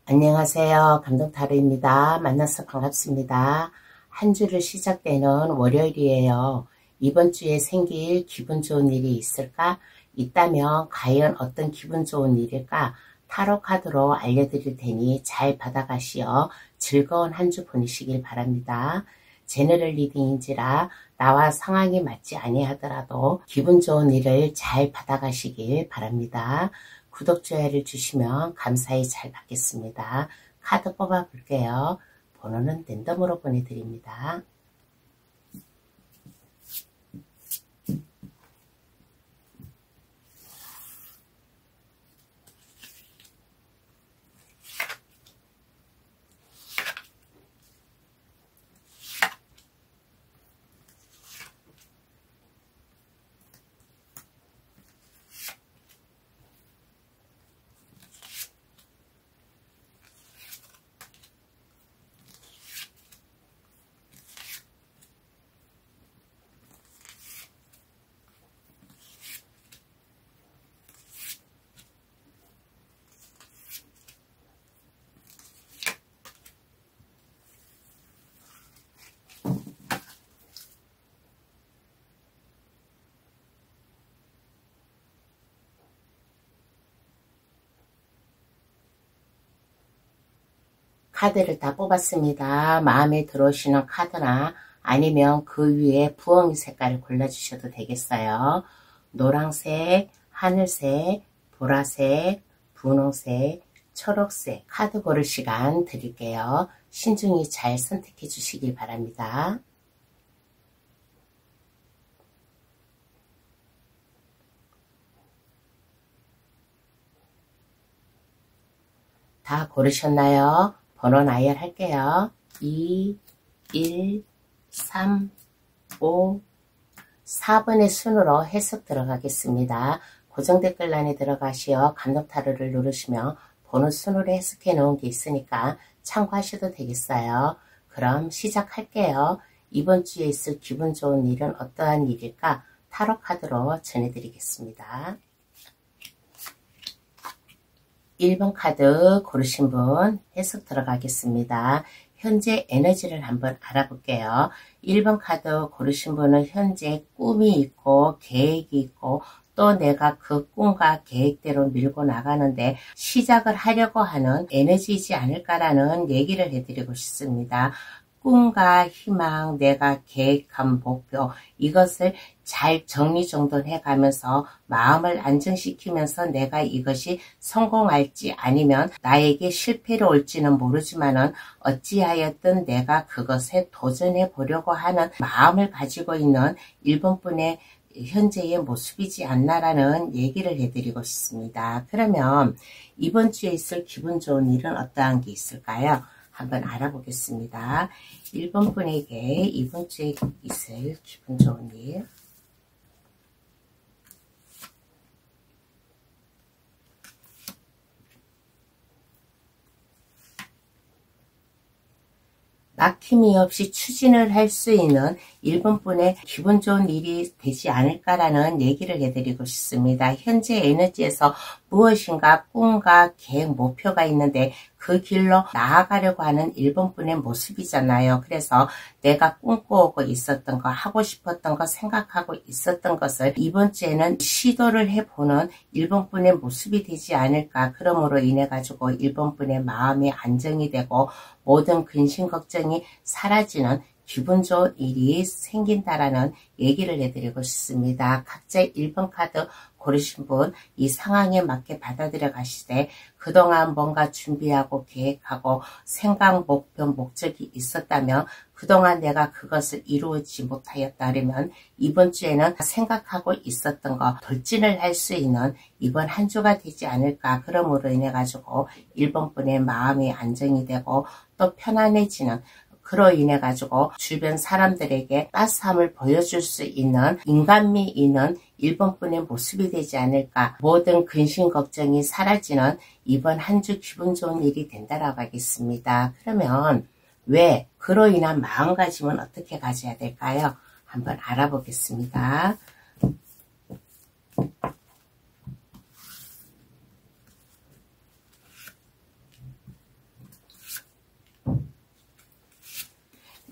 안녕하세요. 감동타로입니다. 만나서 반갑습니다. 한 주를 시작되는 월요일이에요. 이번 주에 생길 기분 좋은 일이 있을까? 있다면 과연 어떤 기분 좋은 일일까? 타로 카드로 알려드릴 테니 잘 받아가시어 즐거운 한 주 보내시길 바랍니다. 제너럴 리딩인지라 나와 상황이 맞지 아니하더라도 기분 좋은 일을 잘 받아가시길 바랍니다. 구독, 좋아요를 주시면 감사히 잘 받겠습니다. 카드 뽑아 볼게요. 번호는 랜덤으로 보내드립니다. 카드를 다 뽑았습니다. 마음에 들어오시는 카드나 아니면 그 위에 부엉이 색깔을 골라주셔도 되겠어요. 노란색, 하늘색, 보라색, 분홍색, 초록색 카드 고를 시간 드릴게요. 신중히 잘 선택해 주시길 바랍니다. 다 고르셨나요? 번호 나열할게요. 2, 1, 3, 5, 4번의 순으로 해석 들어가겠습니다. 고정 댓글란에 들어가시어 감동타로를 누르시면 번호 순으로 해석해 놓은 게 있으니까 참고하셔도 되겠어요. 그럼 시작할게요. 이번 주에 있을 기분 좋은 일은 어떠한 일일까? 타로 카드로 전해드리겠습니다. 1번 카드 고르신 분 해석 들어가겠습니다. 현재 에너지를 한번 알아볼게요. 1번 카드 고르신 분은 현재 꿈이 있고 계획이 있고 또 내가 그 꿈과 계획대로 밀고 나가는데 시작을 하려고 하는 에너지이지 않을까라는 얘기를 해드리고 싶습니다. 꿈과 희망, 내가 계획한 목표 이것을 잘 정리정돈해 가면서 마음을 안정시키면서 내가 이것이 성공할지 아니면 나에게 실패로 올지는 모르지만은 어찌하였든 내가 그것에 도전해 보려고 하는 마음을 가지고 있는 1번 분의 현재의 모습이지 않나라는 얘기를 해드리고 싶습니다. 그러면 이번 주에 있을 기분 좋은 일은 어떠한 게 있을까요? 한번 알아보겠습니다. 1번 분에게 이번 주에 있을 기분 좋은 일. 막힘이 없이 추진을 할 수 있는 1번 분의 기분 좋은 일이 되지 않을까라는 얘기를 해드리고 싶습니다. 현재 에너지에서 무엇인가 꿈과 계획, 목표가 있는데 그 길로 나아가려고 하는 1번 분의 모습이잖아요. 그래서 내가 꿈꿔오고 있었던 거, 하고 싶었던 거, 생각하고 있었던 것을 이번 주에는 시도를 해보는 1번 분의 모습이 되지 않을까. 그러므로 인해 가지고 1번 분의 마음이 안정이 되고 모든 근심 걱정이 사라지는 기분 좋은 일이 생긴다라는 얘기를 해드리고 싶습니다. 각자 1번 카드 고르신 분 이 상황에 맞게 받아들여 가시되 그동안 뭔가 준비하고 계획하고 생각, 목표, 목적이 있었다면 그동안 내가 그것을 이루지 못하였다면 이번 주에는 생각하고 있었던 거 돌진을 할 수 있는 이번 한 주가 되지 않을까. 그러므로 인해 가지고 1번 분의 마음이 안정이 되고 또 편안해지는 그로 인해 가지고 주변 사람들에게 따스함을 보여줄 수 있는 인간미 있는 1번 분의 모습이 되지 않을까. 모든 근심 걱정이 사라지는 이번 한 주 기분 좋은 일이 된다라고 하겠습니다. 그러면 왜 그로 인한 마음가짐은 어떻게 가져야 될까요? 한번 알아보겠습니다.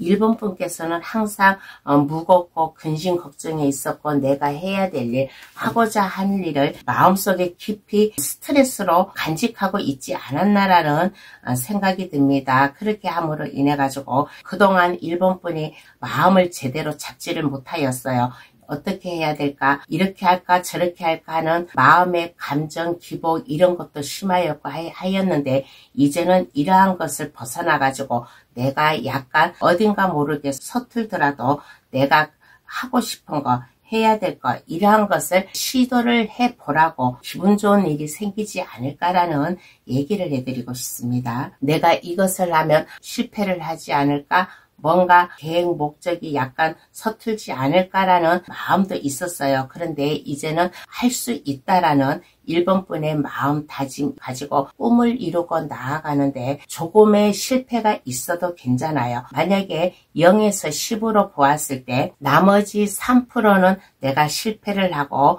1번 분께서는 항상 무겁고 근심 걱정에 있었고 내가 해야 될 일, 하고자 하는 일을 마음속에 깊이 스트레스로 간직하고 있지 않았나라는 생각이 듭니다. 그렇게 함으로 인해 가지고 그동안 1번 분이 마음을 제대로 잡지를 못하였어요. 어떻게 해야 될까? 이렇게 할까? 저렇게 할까? 하는 마음의 감정, 기복 이런 것도 심하였고 하였는데 이제는 이러한 것을 벗어나가지고 내가 약간 어딘가 모르게 서툴더라도 내가 하고 싶은 거 해야 될 것, 이러한 것을 시도를 해보라고 기분 좋은 일이 생기지 않을까라는 얘기를 해드리고 싶습니다. 내가 이것을 하면 실패를 하지 않을까? 뭔가 계획 목적이 약간 서툴지 않을까라는 마음도 있었어요. 그런데 이제는 할 수 있다라는 1번 분의 마음 다짐 가지고 꿈을 이루고 나아가는데 조금의 실패가 있어도 괜찮아요. 만약에 0에서 10으로 보았을 때 나머지 3%는 내가 실패를 하고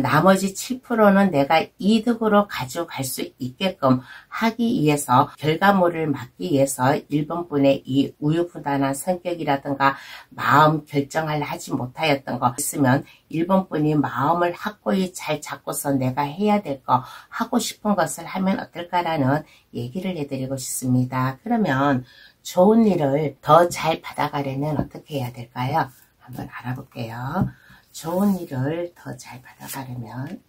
나머지 7%는 내가 이득으로 가져갈 수 있게끔 하기 위해서 결과물을 막기 위해서 1번 분의 이 우유부단한 성격이라든가 마음 결정을 하지 못하였던 거 있으면 1번 분이 마음을 확고히 잘 잡고서 내가 해야 될 거, 하고 싶은 것을 하면 어떨까라는 얘기를 해드리고 싶습니다. 그러면 좋은 일을 더 잘 받아가려면 어떻게 해야 될까요? 한번 알아볼게요. 좋은 일을 더 잘 받아가려면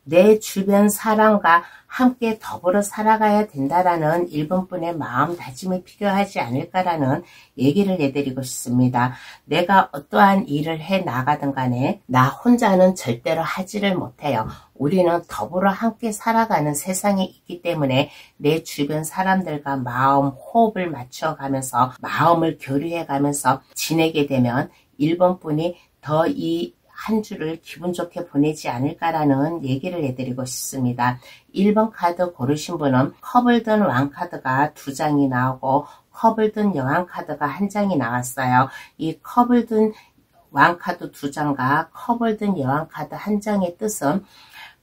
내 주변 사람과 함께 더불어 살아가야 된다라는 1번 분의 마음 다짐이 필요하지 않을까라는 얘기를 해드리고 싶습니다. 내가 어떠한 일을 해 나가든 간에 나 혼자는 절대로 하지를 못해요. 우리는 더불어 함께 살아가는 세상에 있기 때문에 내 주변 사람들과 마음 호흡을 맞춰가면서 마음을 교류해가면서 지내게 되면 1번 분이 더 한 주를 기분 좋게 보내지 않을까라는 얘기를 해드리고 싶습니다. 1번 카드 고르신 분은 컵을 든 왕카드가 2장이 나오고 컵을 든 여왕카드가 1장이 나왔어요. 이 컵을 든 왕카드 2장과 컵을 든 여왕카드 1장의 뜻은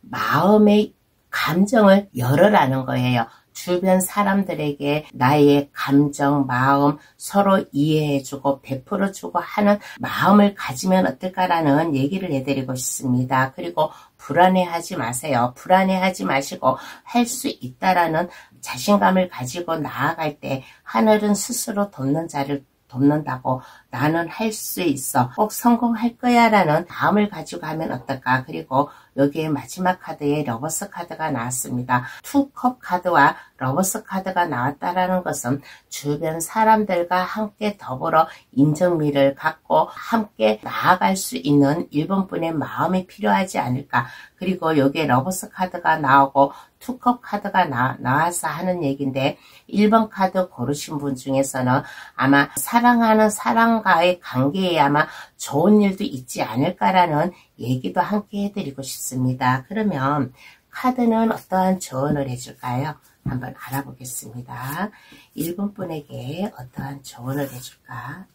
마음의 감정을 열어라는 거예요. 주변 사람들에게 나의 감정, 마음 서로 이해해주고 베풀어주고 하는 마음을 가지면 어떨까라는 얘기를 해드리고 싶습니다. 그리고 불안해하지 마세요. 불안해하지 마시고 할 수 있다라는 자신감을 가지고 나아갈 때 하늘은 스스로 돕는 자를 돕는다고 나는 할 수 있어. 꼭 성공할 거야 라는 마음을 가지고 하면 어떨까. 그리고 여기에 마지막 카드에 러버스 카드가 나왔습니다. 투컵 카드와 러버스 카드가 나왔다라는 것은 주변 사람들과 함께 더불어 인정미를 갖고 함께 나아갈 수 있는 1번 분의 마음이 필요하지 않을까. 그리고 여기에 러버스 카드가 나오고 투컵 카드가 나와서 하는 얘기인데 1번 카드 고르신 분 중에서는 아마 사랑하는 사람과의 관계에 아마 좋은 일도 있지 않을까라는 얘기도 함께 해드리고 싶습니다. 그러면 카드는 어떠한 조언을 해줄까요? 한번 알아보겠습니다. 1번 분에게 어떠한 조언을 해줄까?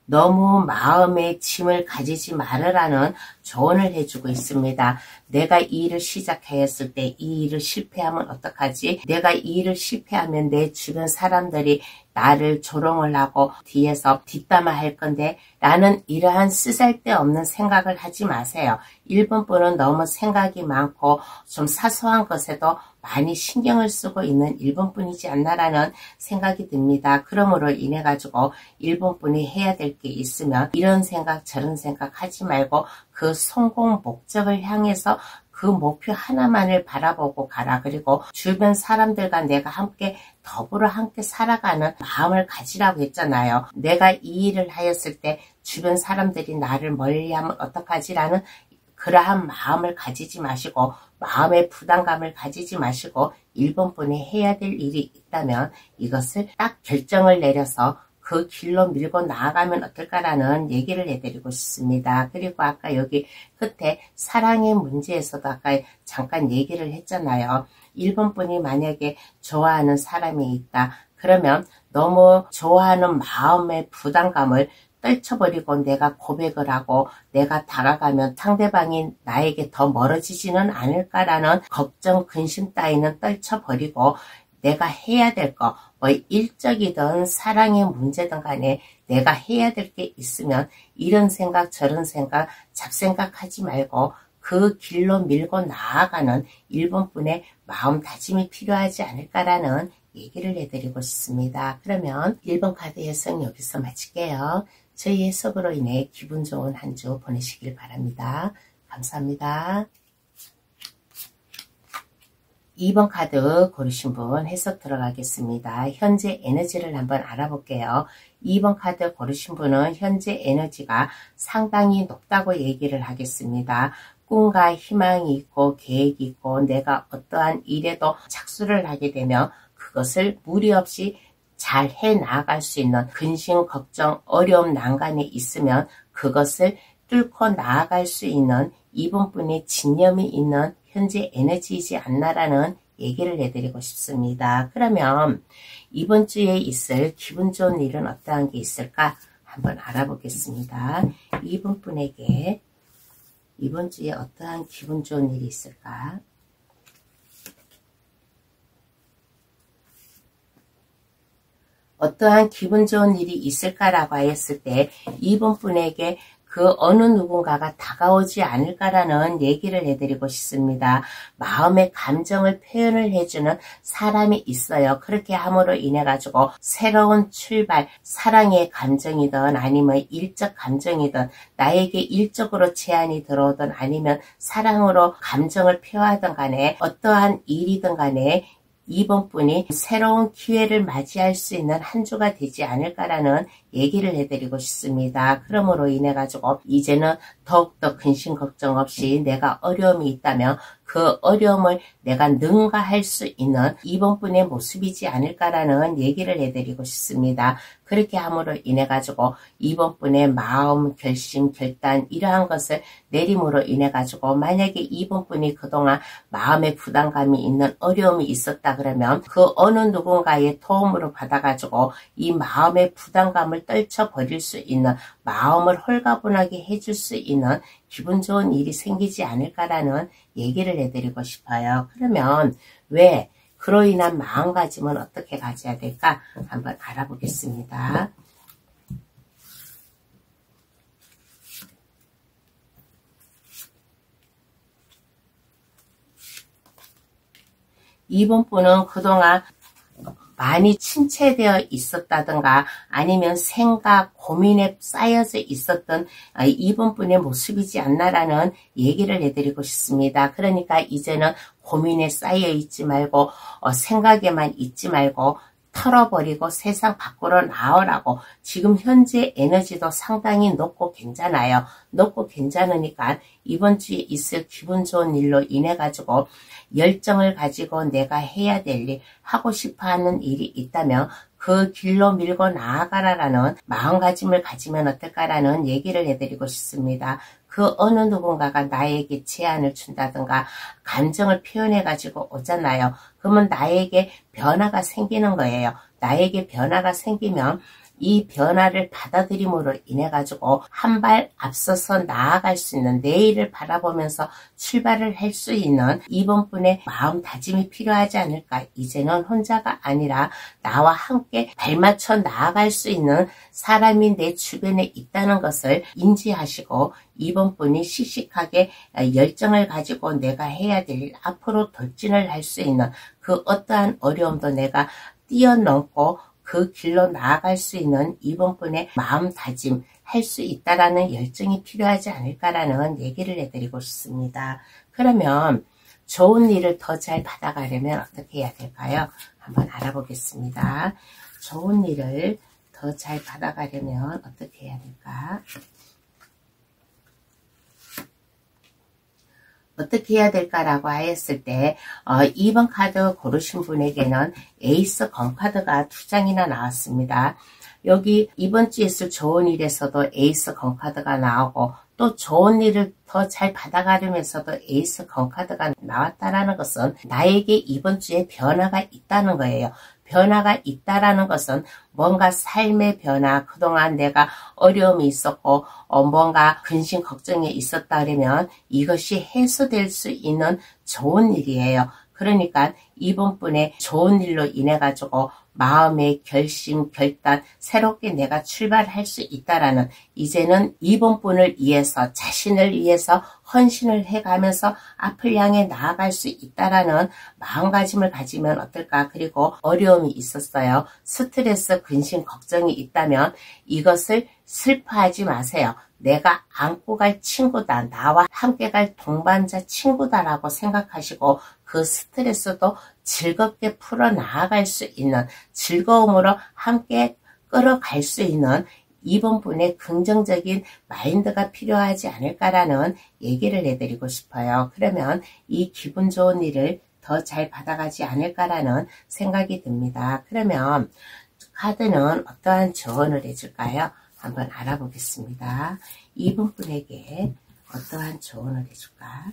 너무 마음에 짐을 가지지 말으라는 조언을 해주고 있습니다. 내가 이 일을 시작하였을 때 이 일을 실패하면 어떡하지? 내가 이 일을 실패하면 내 주변 사람들이 나를 조롱을 하고 뒤에서 뒷담화 할 건데 라는 이러한 쓰잘데없는 생각을 하지 마세요. 1번 분은 너무 생각이 많고 좀 사소한 것에도 많이 신경을 쓰고 있는 1번 분이지 않나라는 생각이 듭니다. 그러므로 인해 가지고 1번 분이 해야 될 게 있으면 이런 생각 저런 생각 하지 말고 그 성공 목적을 향해서 그 목표 하나만을 바라보고 가라. 그리고 주변 사람들과 내가 함께 더불어 함께 살아가는 마음을 가지라고 했잖아요. 내가 이 일을 하였을 때 주변 사람들이 나를 멀리하면 어떡하지라는 그러한 마음을 가지지 마시고 마음의 부담감을 가지지 마시고 1번 분이 해야 될 일이 있다면 이것을 딱 결정을 내려서 그 길로 밀고 나아가면 어떨까라는 얘기를 해드리고 싶습니다. 그리고 아까 여기 끝에 사랑의 문제에서도 아까 잠깐 얘기를 했잖아요. 1번 분이 만약에 좋아하는 사람이 있다. 그러면 너무 좋아하는 마음의 부담감을 떨쳐버리고 내가 고백을 하고 내가 다가가면 상대방이 나에게 더 멀어지지는 않을까라는 걱정, 근심 따위는 떨쳐버리고 내가 해야 될 거, 뭐 일적이든 사랑의 문제든 간에 내가 해야 될 게 있으면 이런 생각 저런 생각 잡생각하지 말고 그 길로 밀고 나아가는 일본분의 마음다짐이 필요하지 않을까라는 얘기를 해드리고 싶습니다. 그러면 1번 카드 해석 여기서 마칠게요. 저희 해석으로 인해 기분 좋은 한 주 보내시길 바랍니다. 감사합니다. 2번 카드 고르신 분 해석 들어가겠습니다. 현재 에너지를 한번 알아볼게요. 2번 카드 고르신 분은 현재 에너지가 상당히 높다고 얘기를 하겠습니다. 꿈과 희망이 있고 계획이 있고 내가 어떠한 일에도 착수를 하게 되면 그것을 무리 없이 잘 해나갈 수 있는 근심, 걱정, 어려움, 난간이 있으면 그것을 뚫고 나아갈 수 있는 이분뿐의 진념이 있는 현재 에너지이지 않나라는 얘기를 해드리고 싶습니다. 그러면 이번 주에 있을 기분 좋은 일은 어떠한 게 있을까 한번 알아보겠습니다. 이분분에게 이번 주에 어떠한 기분 좋은 일이 있을까? 어떠한 기분 좋은 일이 있을까라고 하였을 때 이번 분에게 그 어느 누군가가 다가오지 않을까라는 얘기를 해드리고 싶습니다. 마음의 감정을 표현을 해주는 사람이 있어요. 그렇게 함으로 인해 가지고 새로운 출발, 사랑의 감정이든 아니면 일적 감정이든 나에게 일적으로 제안이 들어오든 아니면 사랑으로 감정을 표하든 간에 어떠한 일이든 간에 이번 분이 새로운 기회를 맞이할 수 있는 한 주가 되지 않을까라는 얘기를 해드리고 싶습니다. 그러므로 인해 가지고 이제는 더욱더 근심 걱정 없이 내가 어려움이 있다면 그 어려움을 내가 능가할 수 있는 이번 분의 모습이지 않을까라는 얘기를 해드리고 싶습니다. 그렇게 함으로 인해 가지고 이번 분의 마음, 결심, 결단 이러한 것을 내림으로 인해 가지고 만약에 이번 분이 그동안 마음의 부담감이 있는 어려움이 있었다 그러면 그 어느 누군가의 도움으로 받아 가지고 이 마음의 부담감을 떨쳐버릴 수 있는 마음을 홀가분하게 해줄 수 있는 기분 좋은 일이 생기지 않을까라는 얘기를 해드리고 싶어요. 그러면 왜 그로 인한 마음가짐은 어떻게 가져야 될까 한번 알아보겠습니다. 이번 분은 그동안 많이 침체되어 있었다든가 아니면 생각, 고민에 쌓여져 있었던 이번 분의 모습이지 않나라는 얘기를 해드리고 싶습니다. 그러니까 이제는 고민에 쌓여 있지 말고 생각에만 있지 말고 털어버리고 세상 밖으로 나오라고. 지금 현재 에너지도 상당히 높고 괜찮아요. 높고 괜찮으니까 이번 주에 있을 기분 좋은 일로 인해 가지고 열정을 가지고 내가 해야 될 일, 하고 싶어 하는 일이 있다면 그 길로 밀고 나아가라라는 마음가짐을 가지면 어떨까라는 얘기를 해드리고 싶습니다. 그 어느 누군가가 나에게 제안을 준다든가 감정을 표현해 가지고 오잖아요. 그러면 나에게 변화가 생기는 거예요. 나에게 변화가 생기면 이 변화를 받아들임으로 인해 가지고 한 발 앞서서 나아갈 수 있는 내일을 바라보면서 출발을 할 수 있는 이번 분의 마음 다짐이 필요하지 않을까. 이제는 혼자가 아니라 나와 함께 발맞춰 나아갈 수 있는 사람이 내 주변에 있다는 것을 인지하시고 이번 분이 씩씩하게 열정을 가지고 내가 해야 될 일, 앞으로 돌진을 할 수 있는 그 어떠한 어려움도 내가 뛰어넘고 그 길로 나아갈 수 있는 이번 분의 마음다짐 할 수 있다라는 열정이 필요하지 않을까라는 얘기를 해드리고 싶습니다. 그러면 좋은 일을 더 잘 받아가려면 어떻게 해야 될까요? 한번 알아보겠습니다. 좋은 일을 더 잘 받아가려면 어떻게 해야 될까? 어떻게 해야 될까라고 하였을 때 2번 카드 고르신 분에게는 에이스 검 카드가 2장이나 나왔습니다. 여기 이번 주에 있을 좋은 일에서도 에이스 검 카드가 나오고 또 좋은 일을 더 잘 받아가려면서도 에이스 검 카드가 나왔다라는 것은 나에게 이번 주에 변화가 있다는 거예요. 변화가 있다라는 것은 뭔가 삶의 변화, 그동안 내가 어려움이 있었고 뭔가 근심 걱정이 있었다 그러면 이것이 해소될 수 있는 좋은 일이에요. 그러니까 이번 분의 좋은 일로 인해 가지고 마음의 결심, 결단, 새롭게 내가 출발할 수 있다라는, 이제는 이번 분을 위해서, 자신을 위해서 헌신을 해가면서 앞을 향해 나아갈 수 있다라는 마음가짐을 가지면 어떨까. 그리고 어려움이 있었어요. 스트레스, 근심, 걱정이 있다면 이것을 슬퍼하지 마세요. 내가 안고 갈 친구다, 나와 함께 갈 동반자 친구다라고 생각하시고 그 스트레스도 즐겁게 풀어 나아갈 수 있는, 즐거움으로 함께 끌어갈 수 있는 이번 분의 긍정적인 마인드가 필요하지 않을까라는 얘기를 해드리고 싶어요. 그러면 이 기분 좋은 일을 더 잘 받아가지 않을까라는 생각이 듭니다. 그러면 카드는 어떠한 조언을 해줄까요? 한번 알아보겠습니다. 이번 분에게 어떠한 조언을 해줄까?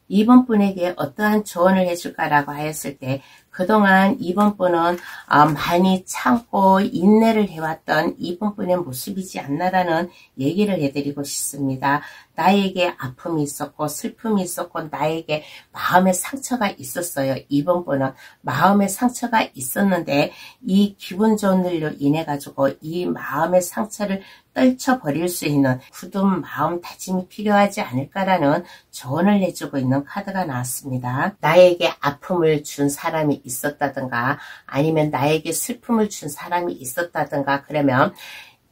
이번 분에게 어떠한 조언을 해줄까라고 하였을 때, 그동안 이번 분은 많이 참고 인내를 해왔던 이번 분의 모습이지 않나라는 얘기를 해드리고 싶습니다. 나에게 아픔이 있었고 슬픔이 있었고 나에게 마음의 상처가 있었어요. 이번 분은 마음의 상처가 있었는데 이 기분 좋은 일로 인해 가지고 이 마음의 상처를 떨쳐버릴 수 있는 굳은 마음다짐이 필요하지 않을까라는 조언을 해주고 있는 카드가 나왔습니다. 나에게 아픔을 준 사람이 있었다든가 아니면 나에게 슬픔을 준 사람이 있었다든가, 그러면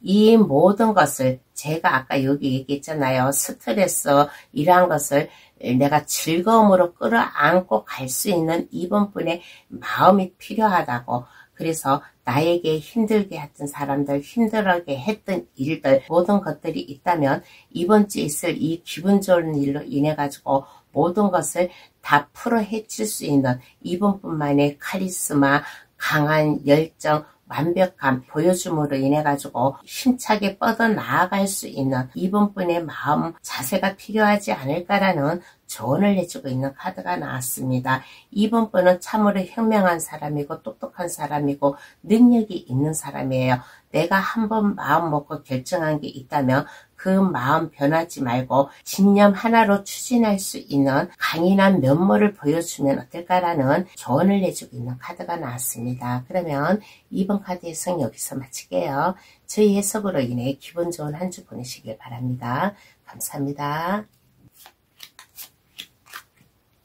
이 모든 것을, 제가 아까 여기 얘기했잖아요. 스트레스, 이러한 것을 내가 즐거움으로 끌어안고 갈 수 있는 이번 분의 마음이 필요하다고. 그래서 나에게 힘들게 했던 사람들, 힘들게 했던 일들, 모든 것들이 있다면 이번 주에 있을 이 기분 좋은 일로 인해 가지고 모든 것을 다 풀어 헤칠 수 있는 이번 분만의 카리스마, 강한 열정, 완벽함 보여줌으로 인해 가지고 힘차게 뻗어나아갈 수 있는 이번 분의 마음 자세가 필요하지 않을까라는 조언을 해주고 있는 카드가 나왔습니다. 이번 분은 참으로 현명한 사람이고 똑똑한 사람이고 능력이 있는 사람이에요. 내가 한번 마음 먹고 결정한 게 있다면 그 마음 변하지 말고 집념 하나로 추진할 수 있는 강인한 면모를 보여주면 어떨까라는 조언을 해주고 있는 카드가 나왔습니다. 그러면 이번 카드 해석 여기서 마칠게요. 저희 해석으로 인해 기분 좋은 한 주 보내시길 바랍니다. 감사합니다.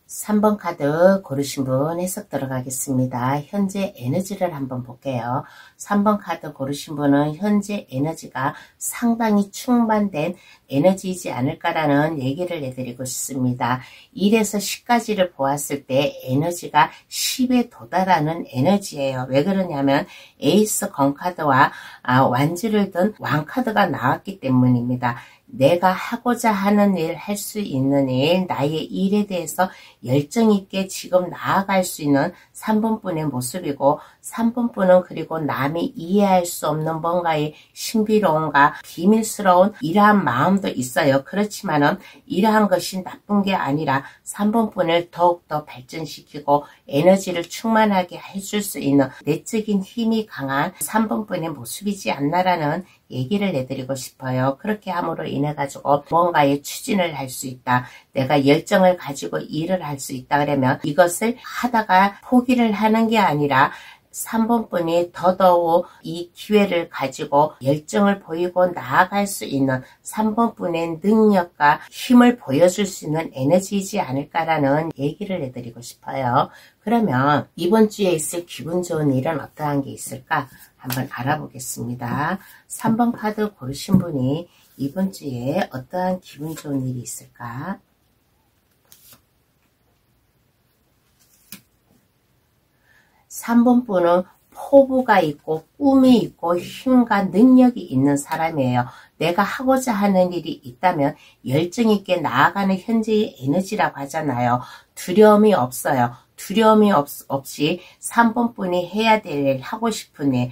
3번 카드 고르신 분 해석 들어가겠습니다. 현재 에너지를 한번 볼게요. 3번 카드 고르신 분은 현재 에너지가 상당히 충만된 에너지이지 않을까라는 얘기를 해드리고 싶습니다. 1에서 10까지를 보았을 때 에너지가 10에 도달하는 에너지예요. 왜 그러냐면 에이스 건카드와 완지를 든 왕카드가 나왔기 때문입니다. 내가 하고자 하는 일, 할 수 있는 일, 나의 일에 대해서 열정 있게 지금 나아갈 수 있는 3번분의 모습이고, 3번분은 그리고 남이 이해할 수 없는 뭔가의 신비로움과 비밀스러운 이러한 마음도 있어요. 그렇지만은 이러한 것이 나쁜 게 아니라 3번분을 더욱더 발전시키고 에너지를 충만하게 해줄 수 있는 내적인 힘이 강한 3번분의 모습이지 않나라는 얘기를 해드리고 싶어요. 그렇게 함으로 인해 가지고 뭔가의 추진을 할 수 있다. 내가 열정을 가지고 일을 할 수 있다 그러면 이것을 하다가 포기를 하는 게 아니라 3번분이 더더욱 이 기회를 가지고 열정을 보이고 나아갈 수 있는 3번분의 능력과 힘을 보여줄 수 있는 에너지이지 않을까라는 얘기를 해드리고 싶어요. 그러면 이번 주에 있을 기분 좋은 일은 어떠한 게 있을까? 한번 알아보겠습니다. 3번 카드 고르신 분이 이번 주에 어떠한 기분 좋은 일이 있을까? 3번 분은 포부가 있고 꿈이 있고 힘과 능력이 있는 사람이에요. 내가 하고자 하는 일이 있다면 열정 있게 나아가는 현재의 에너지라고 하잖아요. 두려움이 없어요. 두려움이 없이 3번 분이 해야 될 일, 하고 싶은 일,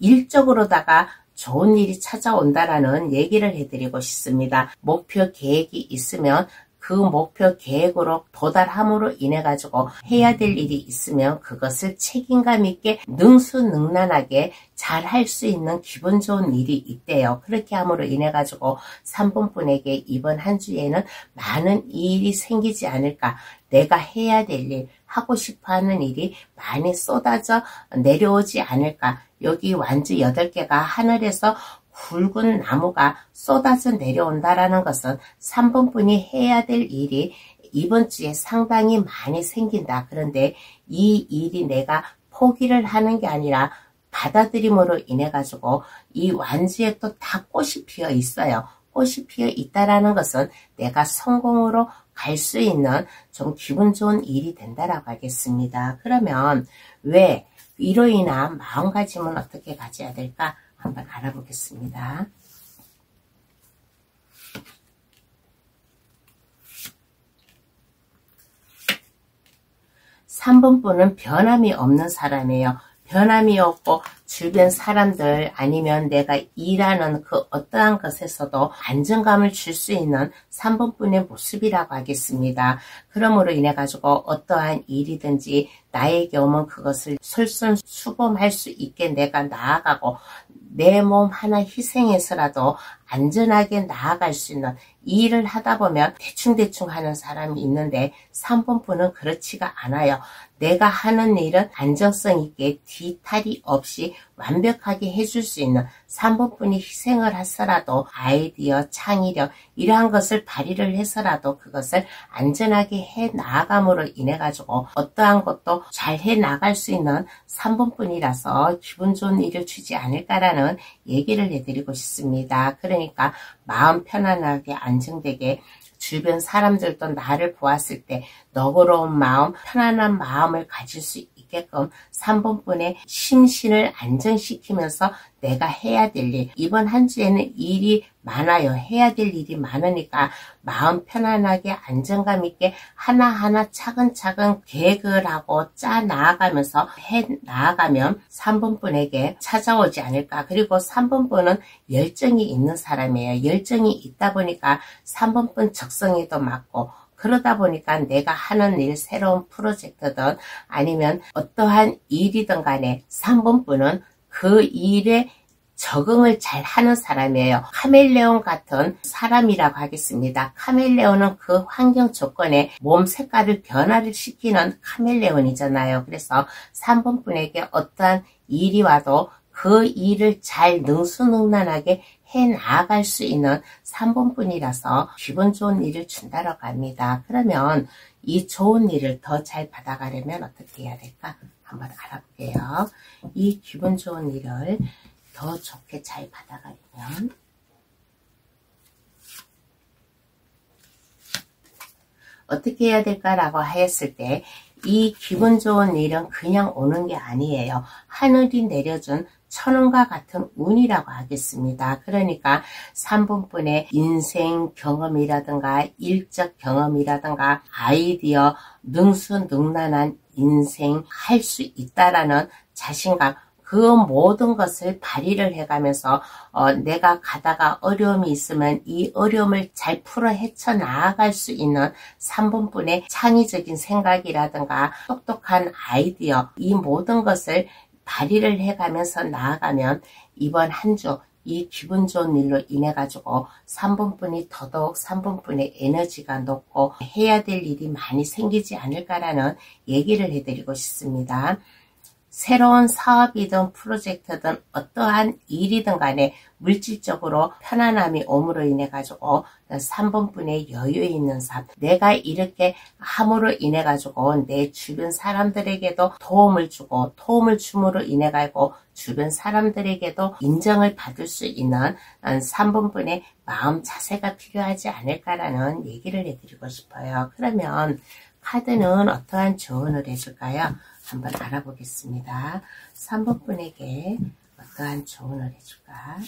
일적으로다가 좋은 일이 찾아온다라는 얘기를 해드리고 싶습니다. 목표 계획이 있으면 그 목표 계획으로 도달함으로 인해 가지고 해야 될 일이 있으면 그것을 책임감 있게 능수능란하게 잘 할 수 있는 기분 좋은 일이 있대요. 그렇게 함으로 인해 가지고 3번 분에게 이번 한 주에는 많은 일이 생기지 않을까. 내가 해야 될 일, 하고 싶어하는 일이 많이 쏟아져 내려오지 않을까. 여기 완주 8개가 하늘에서 굵은 나무가 쏟아져 내려온다라는 것은 3번 분이 해야 될 일이 이번 주에 상당히 많이 생긴다. 그런데 이 일이 내가 포기를 하는 게 아니라 받아들임으로 인해 가지고 이 완주에 또 다 꽃이 피어 있어요. 꽃이 피어 있다라는 것은 내가 성공으로 갈 수 있는 좀 기분 좋은 일이 된다라고 하겠습니다. 그러면 왜 이로 인한 마음가짐은 어떻게 가져야 될까? 한번 알아보겠습니다. 3번 분은 변함이 없는 사람이에요. 변함이 없고 주변 사람들 아니면 내가 일하는 그 어떠한 것에서도 안정감을 줄 수 있는 3번 분의 모습이라고 하겠습니다. 그러므로 인해 가지고 어떠한 일이든지 나에게 오면 그것을 솔선수범할 수 있게 내가 나아가고 내 몸 하나 희생해서라도 안전하게 나아갈 수 있는 이 일을 하다 보면 대충대충 하는 사람이 있는데 3번 분은 그렇지가 않아요. 내가 하는 일은 안정성 있게 뒤탈이 없이 완벽하게 해줄 수 있는 3번 분이 희생을 하서라도 아이디어, 창의력 이러한 것을 발휘를 해서라도 그것을 안전하게 해 나아감으로 인해 가지고 어떠한 것도 잘 해 나갈 수 있는 3번 분이라서 기분 좋은 일을 주지 않을까라는 얘기를 해드리고 싶습니다. 그러니까 마음 편안하게 안정되게 주변 사람들도 나를 보았을 때 너그러운 마음, 편안한 마음을 가질 수 있게끔 3번 분의 심신을 안정시키면서 내가 해야 될 일, 이번 한 주에는 일이 많아요. 해야 될 일이 많으니까 마음 편안하게 안정감 있게 하나하나 차근차근 계획을 하고 짜 나아가면서 해 나아가면 3번 분에게 찾아오지 않을까. 그리고 3번 분은 열정이 있는 사람이에요. 열정이 있다 보니까 3번 분 적성에도 맞고 그러다 보니까 내가 하는 일, 새로운 프로젝트든 아니면 어떠한 일이든 간에 3번 분은 그 일에 적응을 잘 하는 사람이에요. 카멜레온 같은 사람이라고 하겠습니다. 카멜레온은 그 환경 조건에 몸 색깔을 변화를 시키는 카멜레온이잖아요. 그래서 3번 분에게 어떠한 일이 와도 그 일을 잘 능수능란하게 해 나아갈 수 있는 3번 분이라서 기분 좋은 일을 준다고 합니다. 그러면 이 좋은 일을 더 잘 받아가려면 어떻게 해야 될까? 한번 알아볼게요. 이 기분 좋은 일을 더 좋게 잘 받아가려면 어떻게 해야 될까라고 하였을 때 이 기분 좋은 일은 그냥 오는 게 아니에요. 하늘이 내려준 천운과 같은 운이라고 하겠습니다. 그러니까 3번 분의 인생 경험이라든가 일적 경험이라든가 아이디어, 능수능란한 인생 할 수 있다라는 자신감, 그 모든 것을 발휘를 해가면서 내가 가다가 어려움이 있으면 이 어려움을 잘 풀어 헤쳐나아갈 수 있는 3번 분의 창의적인 생각이라든가 똑똑한 아이디어 이 모든 것을 발휘를 해가면서 나아가면 이번 한 주 이 기분 좋은 일로 인해 가지고 3번 분이 더더욱 3번 분의 에너지가 높고 해야 될 일이 많이 생기지 않을까라는 얘기를 해드리고 싶습니다. 새로운 사업이든 프로젝트든 어떠한 일이든 간에 물질적으로 편안함이 옴으로 인해 가지고 3번 분의 여유 있는 삶, 내가 이렇게 함으로 인해 가지고 내 주변 사람들에게도 도움을 주고 도움을 줌으로 인해 가지고 주변 사람들에게도 인정을 받을 수 있는 3번 분의 마음 자세가 필요하지 않을까라는 얘기를 해드리고 싶어요. 그러면 카드는 어떠한 조언을 해줄까요? 한번 알아보겠습니다. 3번 분에게 어떠한 조언을 해줄까?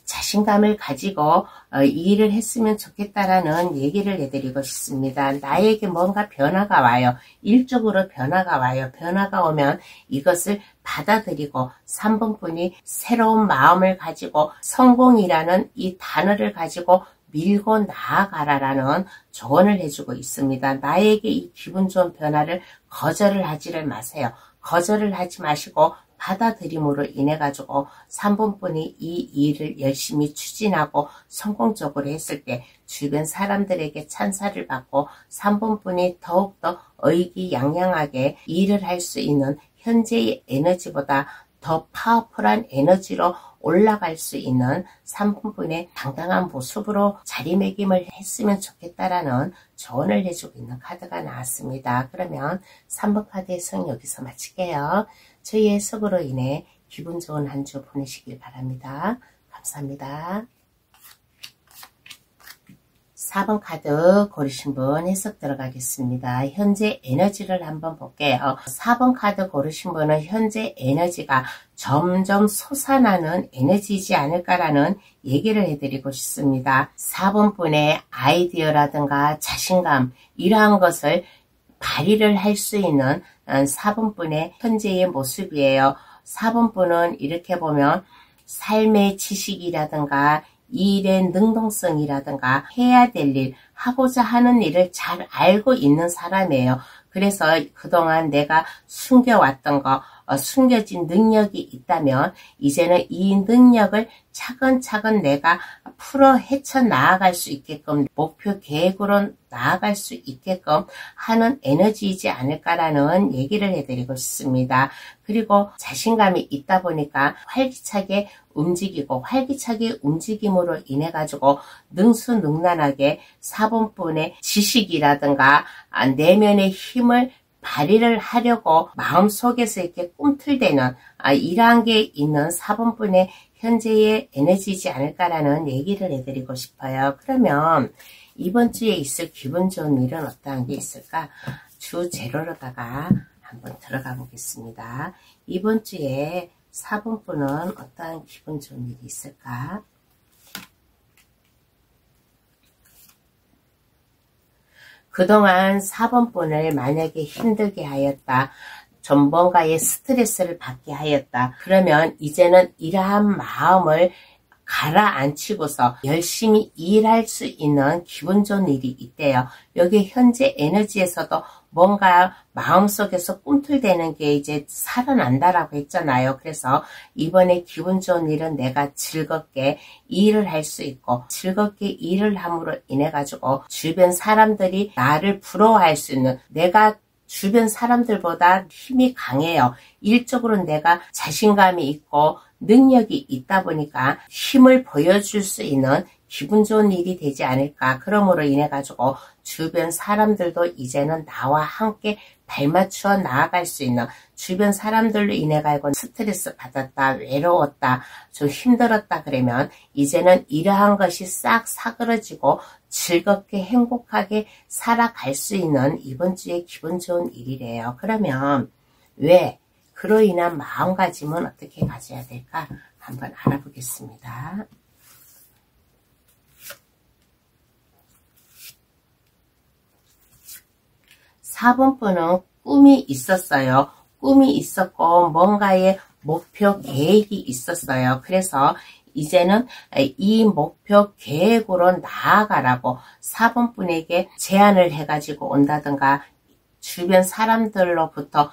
자신감을 가지고 이 일을 했으면 좋겠다라는 얘기를 해드리고 싶습니다. 나에게 뭔가 변화가 와요. 일적으로 변화가 와요. 변화가 오면 이것을 받아들이고 3번 분이 새로운 마음을 가지고 성공이라는 이 단어를 가지고 밀고 나아가라라는 조언을 해주고 있습니다. 나에게 이 기분 좋은 변화를 거절을 하지를 마세요. 거절을 하지 마시고 받아들임으로 인해 가지고 3번 분이 이 일을 열심히 추진하고 성공적으로 했을 때 주변 사람들에게 찬사를 받고 3번 분이 더욱더 의기양양하게 일을 할 수 있는 현재의 에너지보다 더 파워풀한 에너지로 올라갈 수 있는 3번 분의 당당한 모습으로 자리매김을 했으면 좋겠다라는 조언을 해주고 있는 카드가 나왔습니다. 그러면 3번 카드 해석 여기서 마칠게요. 저희 해석으로 인해 기분 좋은 한 주 보내시길 바랍니다. 감사합니다. 4번 카드 고르신 분 해석 들어가겠습니다. 현재 에너지를 한번 볼게요. 4번 카드 고르신 분은 현재 에너지가 점점 솟아나는 에너지이지 않을까라는 얘기를 해드리고 싶습니다. 4번 분의 아이디어라든가 자신감 이러한 것을 발휘를 할 수 있는 4번 분의 현재의 모습이에요. 4번 분은 이렇게 보면 삶의 지식이라든가 일의 능동성이라든가 해야 될 일, 하고자 하는 일을 잘 알고 있는 사람이에요. 그래서 그동안 내가 숨겨왔던 거, 숨겨진 능력이 있다면 이제는 이 능력을 차근차근 내가 풀어 헤쳐나아갈 수 있게끔 목표 계획으로 나아갈 수 있게끔 하는 에너지이지 않을까라는 얘기를 해드리고 싶습니다. 그리고 자신감이 있다 보니까 활기차게 움직이고 활기차게 움직임으로 인해 가지고 능수능란하게 4번분의 지식이라든가 내면의 힘을 발휘를 하려고 마음속에서 이렇게 꿈틀대는 이러한 게 있는 4번분의 현재의 에너지이지 않을까라는 얘기를 해드리고 싶어요. 그러면 이번 주에 있을 기분 좋은 일은 어떠한 게 있을까? 주 제로로다가 한번 들어가 보겠습니다. 이번 주에 4번분은 어떠한 기분 좋은 일이 있을까? 그동안 4번분을 만약에 힘들게 하였다. 좀 뭔가의 스트레스를 받게 하였다. 그러면 이제는 이러한 마음을 가라앉히고서 열심히 일할 수 있는 기분 좋은 일이 있대요. 여기 현재 에너지에서도 뭔가 마음속에서 꿈틀대는 게 이제 살아난다라고 했잖아요. 그래서 이번에 기분 좋은 일은 내가 즐겁게 일을 할 수 있고 즐겁게 일을 함으로 인해 가지고 주변 사람들이 나를 부러워할 수 있는 내가 주변 사람들보다 힘이 강해요. 일적으로 내가 자신감이 있고 능력이 있다 보니까 힘을 보여줄 수 있는 기분 좋은 일이 되지 않을까. 그러므로 인해 가지고 주변 사람들도 이제는 나와 함께 발맞추어 나아갈 수 있는 주변 사람들로 인해 가지고 스트레스 받았다, 외로웠다, 좀 힘들었다 그러면 이제는 이러한 것이 싹 사그러지고 즐겁게 행복하게 살아갈 수 있는 이번 주에 기분 좋은 일이래요. 그러면 왜? 그로 인한 마음가짐은 어떻게 가져야 될까? 한번 알아보겠습니다. 4번분은 꿈이 있었어요. 꿈이 있었고 뭔가의 목표 계획이 있었어요. 그래서 이제는 이 목표 계획으로 나아가라고 4번분에게 제안을 해가지고 온다든가 주변 사람들로부터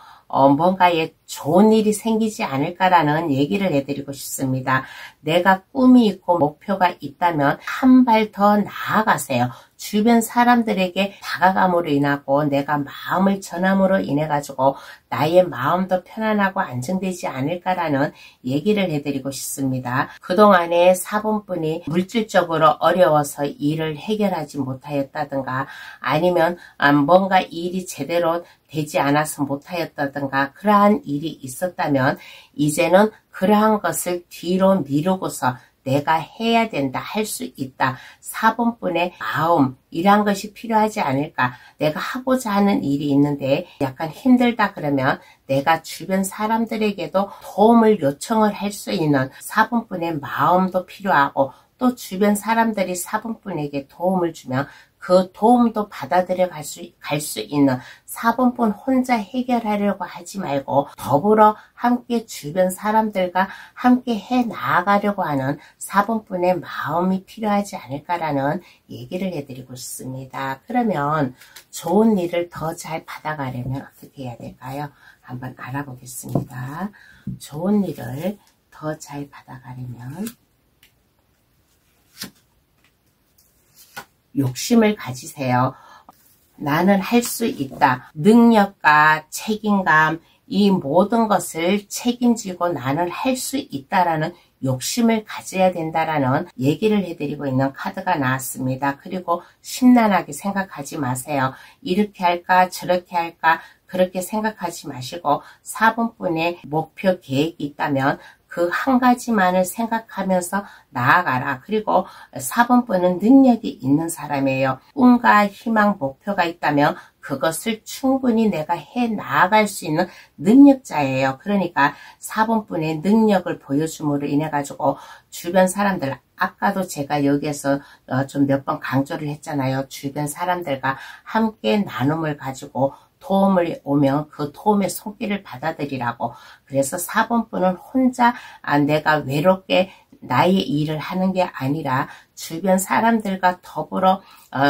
뭔가에 좋은 일이 생기지 않을까라는 얘기를 해드리고 싶습니다. 내가 꿈이 있고 목표가 있다면 한 발 더 나아가세요. 주변 사람들에게 다가감으로 인하고 내가 마음을 전함으로 인해 가지고 나의 마음도 편안하고 안정되지 않을까라는 얘기를 해드리고 싶습니다. 그동안에 4번분이 물질적으로 어려워서 일을 해결하지 못하였다든가 아니면 뭔가 일이 제대로 되지 않아서 못하였다든가 그러한 일이 있었다면 이제는 그러한 것을 뒤로 미루고서 내가 해야 된다, 할 수 있다, 4번분의 마음, 이러한 것이 필요하지 않을까. 내가 하고자 하는 일이 있는데 약간 힘들다 그러면 내가 주변 사람들에게도 도움을 요청을 할 수 있는 4번분의 마음도 필요하고, 또 주변 사람들이 4번분에게 도움을 주면 그 도움도 받아들여 갈 수 있는 4번분 혼자 해결하려고 하지 말고 더불어 함께 주변 사람들과 함께 해 나아가려고 하는 4번분의 마음이 필요하지 않을까라는 얘기를 해드리고 싶습니다. 그러면 좋은 일을 더 잘 받아가려면 어떻게 해야 될까요? 한번 알아보겠습니다. 좋은 일을 더 잘 받아가려면 욕심을 가지세요. 나는 할 수 있다. 능력과 책임감, 이 모든 것을 책임지고 나는 할 수 있다라는 욕심을 가져야 된다라는 얘기를 해드리고 있는 카드가 나왔습니다. 그리고 심란하게 생각하지 마세요. 이렇게 할까 저렇게 할까 그렇게 생각하지 마시고 4번분의 목표 계획이 있다면 그 한 가지만을 생각하면서 나아가라. 그리고 4번분은 능력이 있는 사람이에요. 꿈과 희망, 목표가 있다면 그것을 충분히 내가 해 나아갈 수 있는 능력자예요. 그러니까 4번분의 능력을 보여줌으로 인해 가지고 주변 사람들, 아까도 제가 여기에서 좀 몇 번 강조를 했잖아요. 주변 사람들과 함께 나눔을 가지고 도움을 오면 그 도움의 손길을 받아들이라고. 그래서 4번분은 혼자 내가 외롭게 나의 일을 하는 게 아니라 주변 사람들과 더불어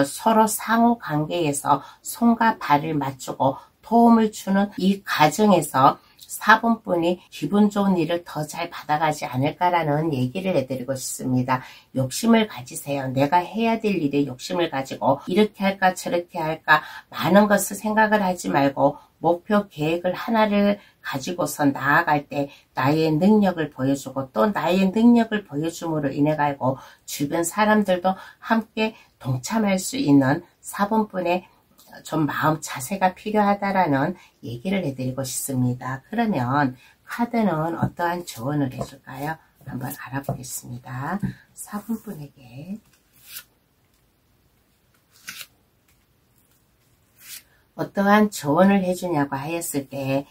서로 상호 관계에서 손과 발을 맞추고 도움을 주는 이 과정에서 4번분이 기분 좋은 일을 더 잘 받아가지 않을까라는 얘기를 해드리고 싶습니다. 욕심을 가지세요. 내가 해야 될 일에 욕심을 가지고 이렇게 할까 저렇게 할까 많은 것을 생각을 하지 말고 목표 계획을 하나를 가지고서 나아갈 때 나의 능력을 보여주고 또 나의 능력을 보여줌으로 인해 가지고 주변 사람들도 함께 동참할 수 있는 4번분의 좀 마음 자세가 필요하다라는 얘기를 해드리고 싶습니다. 그러면 카드는 어떠한 조언을 해줄까요? 한번 알아보겠습니다. 4번분에게 어떠한 조언을 해주냐고 하였을 때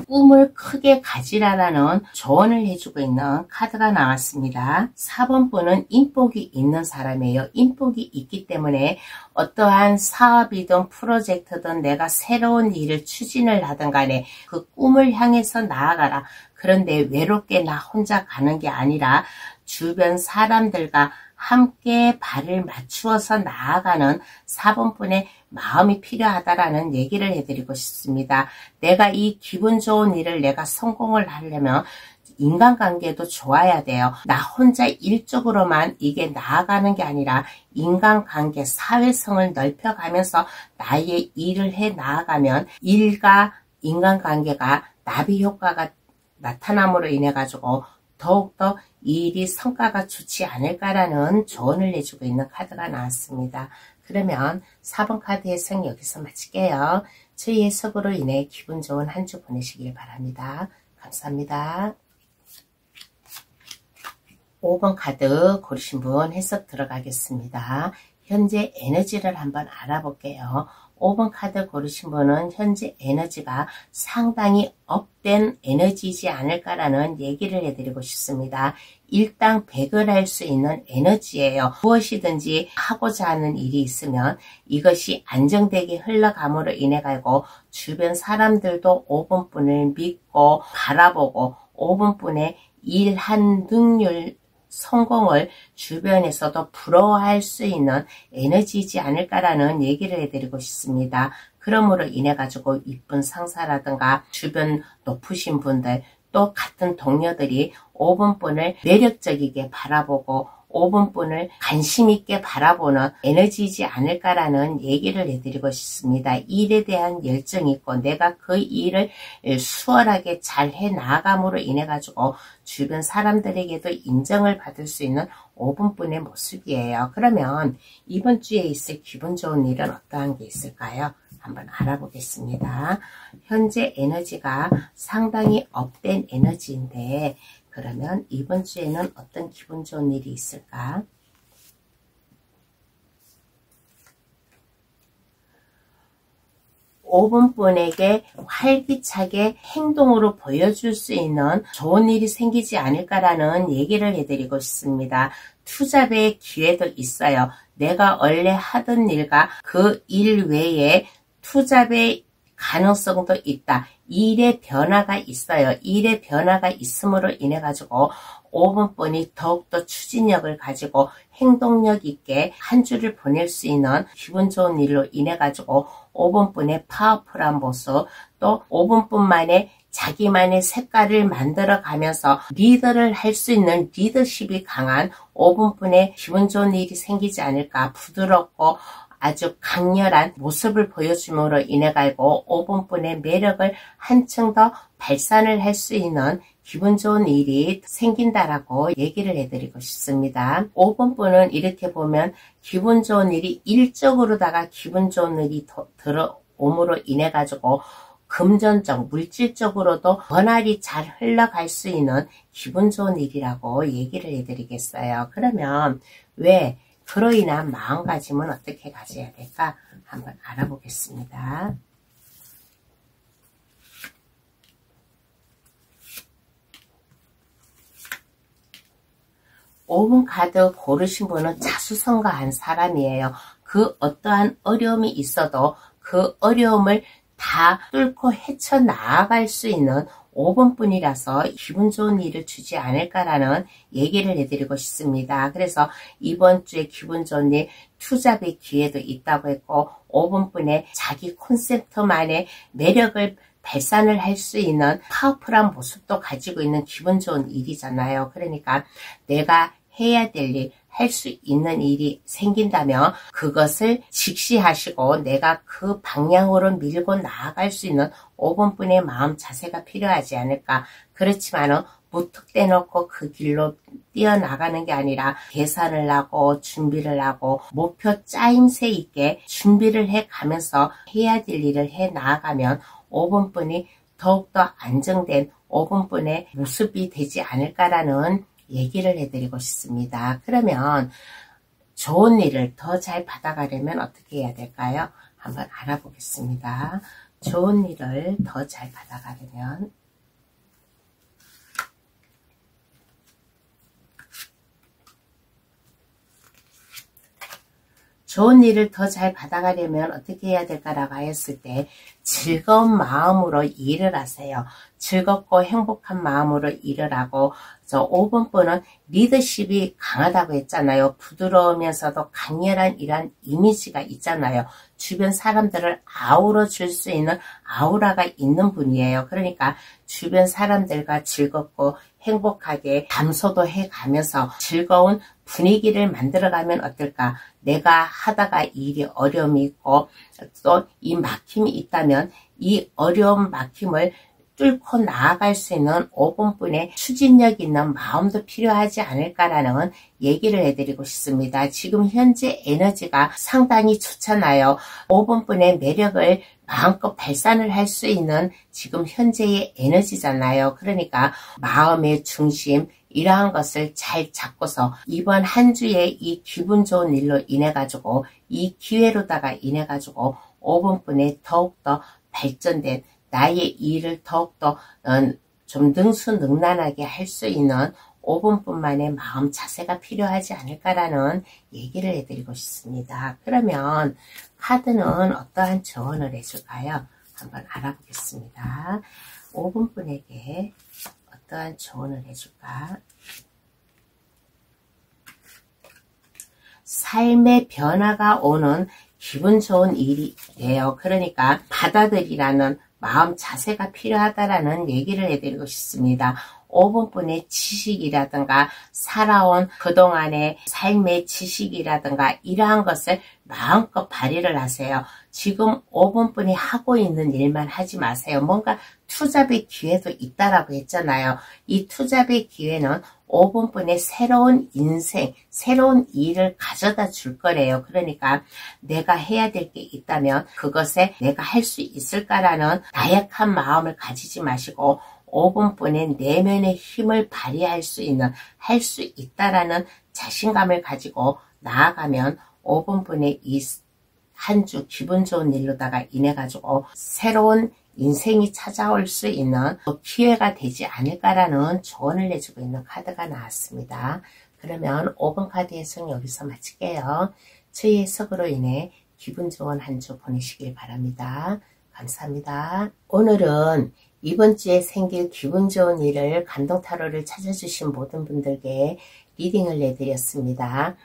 꿈을 크게 가지라라는 조언을 해주고 있는 카드가 나왔습니다. 4번분은 인복이 있는 사람이에요. 인복이 있기 때문에 어떠한 사업이든 프로젝트든 내가 새로운 일을 추진을 하든 간에 그 꿈을 향해서 나아가라. 그런데 외롭게 나 혼자 가는 게 아니라 주변 사람들과 함께 발을 맞추어서 나아가는 4번분의 마음이 필요하다라는 얘기를 해드리고 싶습니다. 내가 이 기분 좋은 일을 내가 성공을 하려면 인간관계도 좋아야 돼요. 나 혼자 일적으로만 이게 나아가는 게 아니라 인간관계, 사회성을 넓혀가면서 나의 일을 해 나아가면 일과 인간관계가 나비효과가 나타남으로 인해 가지고 더욱더 이 일이 성과가 좋지 않을까라는 조언을 해주고 있는 카드가 나왔습니다. 그러면 4번 카드 해석 여기서 마칠게요. 저희 해석으로 인해 기분 좋은 한 주 보내시길 바랍니다. 감사합니다. 5번 카드 고르신 분 해석 들어가겠습니다. 현재 에너지를 한번 알아볼게요. 5번 카드 고르신 분은 현재 에너지가 상당히 업된 에너지이지 않을까라는 얘기를 해드리고 싶습니다. 일당 100을 할 수 있는 에너지예요. 무엇이든지 하고자 하는 일이 있으면 이것이 안정되게 흘러감으로 인해 가지고 주변 사람들도 5번분을 믿고 바라보고 5번분의 일한 능률 성공을 주변에서도 부러워할 수 있는 에너지이지 않을까라는 얘기를 해드리고 싶습니다. 그러므로 인해 가지고 이쁜 상사라든가 주변 높으신 분들 또 같은 동료들이 5번분을 매력적이게 바라보고 5번분을 관심 있게 바라보는 에너지이지 않을까라는 얘기를 해드리고 싶습니다. 일에 대한 열정이 있고 내가 그 일을 수월하게 잘 해나감으로 인해 가지고 주변 사람들에게도 인정을 받을 수 있는 5번분의 모습이에요. 그러면 이번 주에 있을 기분 좋은 일은 어떠한 게 있을까요? 한번 알아보겠습니다. 현재 에너지가 상당히 업된 에너지인데 그러면 이번 주에는 어떤 기분 좋은 일이 있을까? 5번분에게 활기차게 행동으로 보여줄 수 있는 좋은 일이 생기지 않을까라는 얘기를 해드리고 싶습니다. 투잡의 기회도 있어요. 내가 원래 하던 일과 그 일 외에 투잡의 가능성도 있다. 일의 변화가 있어요. 일의 변화가 있음으로 인해 가지고 5번분이 더욱더 추진력을 가지고 행동력 있게 한 주를 보낼 수 있는 기분 좋은 일로 인해 가지고 5번분의 파워풀한 모습, 또 5번분만의 자기만의 색깔을 만들어 가면서 리더를 할 수 있는 리더십이 강한 5번분의 기분 좋은 일이 생기지 않을까. 부드럽고 아주 강렬한 모습을 보여줌으로 인해 가지고 5번분의 매력을 한층 더 발산을 할 수 있는 기분 좋은 일이 생긴다라고 얘기를 해드리고 싶습니다. 5번분은 이렇게 보면 기분 좋은 일이 일적으로다가 기분 좋은 일이 들어옴으로 인해 가지고 금전적, 물질적으로도 원활히 잘 흘러갈 수 있는 기분 좋은 일이라고 얘기를 해드리겠어요. 그러면 왜 그로 인한 마음가짐은 어떻게 가져야 될까? 한번 알아보겠습니다. 5번 카드 고르신 분은 자수성가한 사람이에요. 그 어떠한 어려움이 있어도 그 어려움을 다 뚫고 헤쳐나아갈 수 있는 5번분이라서 기분 좋은 일을 주지 않을까라는 얘기를 해드리고 싶습니다. 그래서 이번 주에 기분 좋은 일, 투잡의 기회도 있다고 했고 5번분의 자기 콘셉트만의 매력을 발산을 할 수 있는 파워풀한 모습도 가지고 있는 기분 좋은 일이잖아요. 그러니까 내가 해야 될 일, 할 수 있는 일이 생긴다면 그것을 직시하시고 내가 그 방향으로 밀고 나아갈 수 있는 5번분의 마음 자세가 필요하지 않을까. 그렇지만은 무턱대놓고 그 길로 뛰어나가는 게 아니라 계산을 하고 준비를 하고 목표 짜임새 있게 준비를 해가면서 해야 될 일을 해 나아가면 5번분이 더욱더 안정된 5번분의 모습이 되지 않을까라는 얘기를 해드리고 싶습니다. 그러면 좋은 일을 더 잘 받아가려면 어떻게 해야 될까요? 한번 알아보겠습니다. 좋은 일을 더 잘 받아가려면 좋은 일을 더 잘 받아가려면 어떻게 해야 될까라고 했을 때 즐거운 마음으로 일을 하세요. 즐겁고 행복한 마음으로 일을 하고 5번분은 리더십이 강하다고 했잖아요. 부드러우면서도 강렬한 이런 이미지가 있잖아요. 주변 사람들을 아우러 줄 수 있는 아우라가 있는 분이에요. 그러니까 주변 사람들과 즐겁고 행복하게 담소도 해가면서 즐거운 분위기를 만들어가면 어떨까? 내가 하다가 일이 어려움이 있고 또 이 막힘이 있다면 이 어려운 막힘을 뚫고 나아갈 수 있는 5번분의 추진력 있는 마음도 필요하지 않을까라는 얘기를 해드리고 싶습니다. 지금 현재 에너지가 상당히 좋잖아요. 5번분의 매력을 마음껏 발산을 할 수 있는 지금 현재의 에너지잖아요. 그러니까 마음의 중심 이러한 것을 잘 잡고서 이번 한 주에 이 기분 좋은 일로 인해 가지고 이 기회로다가 인해 가지고 5번분에 더욱더 발전된 나의 일을 더욱더 좀 능수능란하게 할 수 있는 5번분만의 마음 자세가 필요하지 않을까라는 얘기를 해드리고 싶습니다. 그러면 카드는 어떠한 조언을 해줄까요? 한번 알아보겠습니다. 5번분에게 어떠한 조언을 해줄까? 삶의 변화가 오는 기분 좋은 일이에요. 그러니까 받아들이라는 마음 자세가 필요하다라는 얘기를 해드리고 싶습니다. 5번분의 지식이라든가 살아온 그동안의 삶의 지식이라든가 이러한 것을 마음껏 발휘를 하세요. 지금 5번분이 하고 있는 일만 하지 마세요. 뭔가 투잡의 기회도 있다라고 했잖아요. 이 투잡의 기회는 5번분의 새로운 인생, 새로운 일을 가져다 줄 거래요. 그러니까 내가 해야 될 게 있다면 그것에 내가 할 수 있을까라는 나약한 마음을 가지지 마시고 5분뿐에 내면의 힘을 발휘할 수 있는, 할 수 있다라는 자신감을 가지고 나아가면 5분뿐에 이 한 주 기분 좋은 일로다가 인해 가지고 새로운 인생이 찾아올 수 있는 기회가 되지 않을까라는 조언을 내주고 있는 카드가 나왔습니다. 그러면 5번 카드 해석 여기서 마칠게요. 저희 해석으로 인해 기분 좋은 한 주 보내시길 바랍니다. 감사합니다. 오늘은 이번 주에 생길 기분 좋은 일을 감동타로를 찾아주신 모든 분들께 리딩을 내드렸습니다.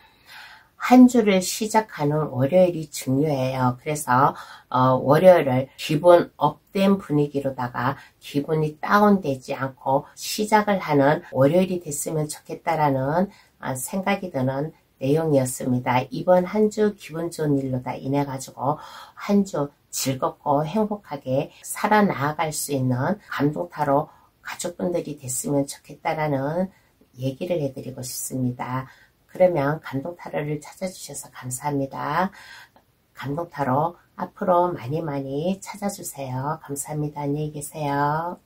한 주를 시작하는 월요일이 중요해요. 그래서 월요일을 기분 업된 분위기로다가 기분이 다운되지 않고 시작을 하는 월요일이 됐으면 좋겠다라는 생각이 드는 내용이었습니다. 이번 한 주 기분 좋은 일로다 인해 가지고 한 주 즐겁고 행복하게 살아나갈 수 있는 감동타로 가족분들이 됐으면 좋겠다라는 얘기를 해드리고 싶습니다. 그러면 감동타로를 찾아주셔서 감사합니다. 감동타로 앞으로 많이 찾아주세요. 감사합니다. 안녕히 계세요.